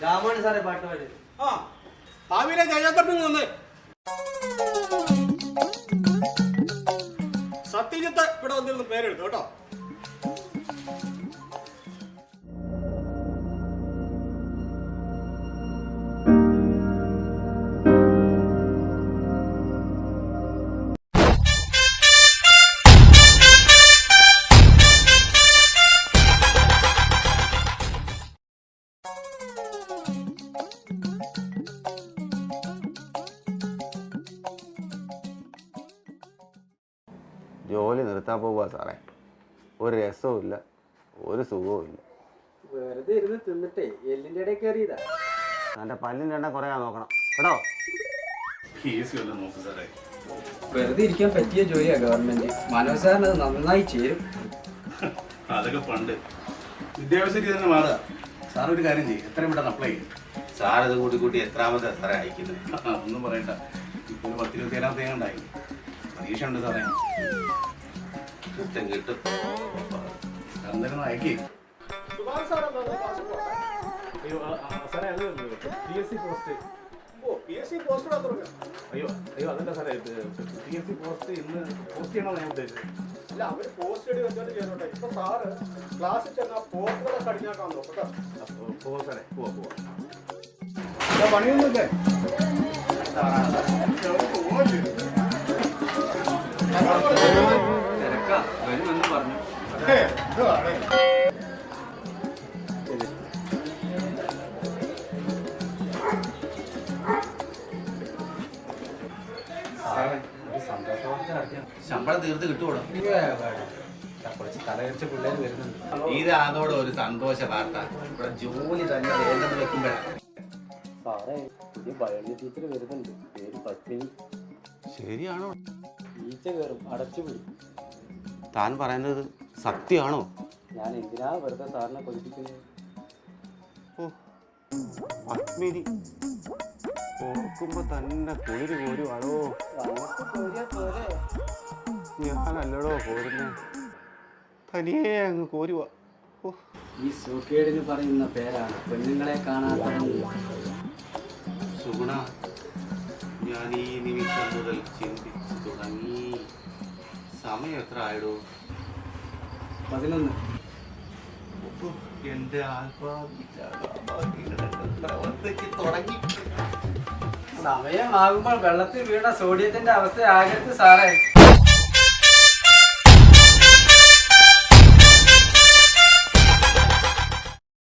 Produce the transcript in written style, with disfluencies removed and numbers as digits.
രാമാണ് സാറേ പാട്ട് പാടി. ഭാവിയിലെ ജയചന്ദ്രൻ വന്നേ. സത്യജിത്ത് ഇവിടെ വന്നിരുന്ന പേരെടുത്തു കേട്ടോ. ജോലി നിർത്താൻ പോവുക സാറേ. ഒരു രസവും ഇല്ല, ഒരു സുഖവും ഇല്ല. വെറുതെ ഇരുന്ന് തിന്നിട്ടേ എല്ലിന്റെ ഇടയിൽ കയറിയതാ. എൻ്റെ പല്ലിൻ്റെ എണ്ണ കുറയാൻ നോക്കണം കേട്ടോ. വെറുതെ ഇരിക്കാൻ പറ്റിയ ജോലിയാ ഗവൺമെന്റ്. മനോജ് സാറിന് അത് നന്നായി ചേരും. അതൊക്കെ പണ്ട് വിദ്യാഭ്യാസ രീതി തന്നെ മാറുക. സാർ ഒരു കാര്യം ചെയ്യും, എത്രയും പെട്ടെന്ന് അപ്ലൈ ചെയ്യും. സാർ ഇത് കൂട്ടി എത്രാമത്തെ സാറേ അയക്കുന്നത്? ഒന്നും പറയണ്ട, ഇപ്പോൾ 10-27 ഉണ്ടായി. പരീക്ഷ ഉണ്ട് സാറേ. കിട്ടും. എന്തായാലും അയക്കേ. അയ്യോ അതല്ല സാറേ, PSC പോസ്റ്റ് ഇന്ന് പോസ്റ്റ് ചെയ്യണമെന്ന് ഞാൻ ഉദ്ദേശിച്ചത്. അല്ല, അവര് പോസ്റ്റ് ചെയ്ത് വെച്ചോണ്ട് ചെയ്തോട്ടെ. ഇപ്പൊ സാറ് ക്ലാസ്സിൽ ചെന്നാൽ പോസ്റ്റുകളെ കടിഞ്ഞാക്കാൻ നോക്കട്ടോ. പോവാ സാറേ, പോവാ. പണിയൊന്നുമില്ലേ? തിരക്കാ വരുമെന്ന് പറഞ്ഞു. ശമ്പളം തീർത്ത് കിട്ടുകൂടാ. കുറച്ച് തലകരിച്ച പിള്ളേർ വരുന്നുണ്ട്. ഇതാണോടെ ഒരു സന്തോഷ വാർത്ത. ഇവിടെ ജോലി തന്നെ വേണ്ടെന്ന് വെക്കുമ്പോഴാണ്. സാറേ, പുതിയ ബയോളജി ടീച്ചർ വരുന്നുണ്ട്. പേര് പത്മിനി. ശരിയാണോ? ഈച്ച കയറും, അടച്ചുപിടി. താൻ പറയുന്നത് സത്യമാണോ? ഞാൻ എന്തിനാ വെറുതെ സാറിനെ കൊതിപ്പിക്കുന്നത്? ഓ, പത്മിനി ഓർക്കുമ്പോ തന്നെ കുളിര് പോരുവാണോ? ഞാനല്ലടോ പോരുന്നേ, തനിയെ അങ്ങ് കോരുവാ. ഈ സൂക്കേടിന് പറയുന്ന പേരാണ് പെണ്ണുങ്ങളെ കാണാത്തത്. സുഗുണ, ഞാൻ ഈ നിമിഷം മുതൽ ചിന്തിച്ചു തുടങ്ങി. സമയം എത്ര ആയിടോ? 11. എന്റെ തുടങ്ങി. സമയമാകുമ്പോൾ വെള്ളത്തിൽ വീണ സോഡിയത്തിന്റെ അവസ്ഥ ആകരുത് സാറേ.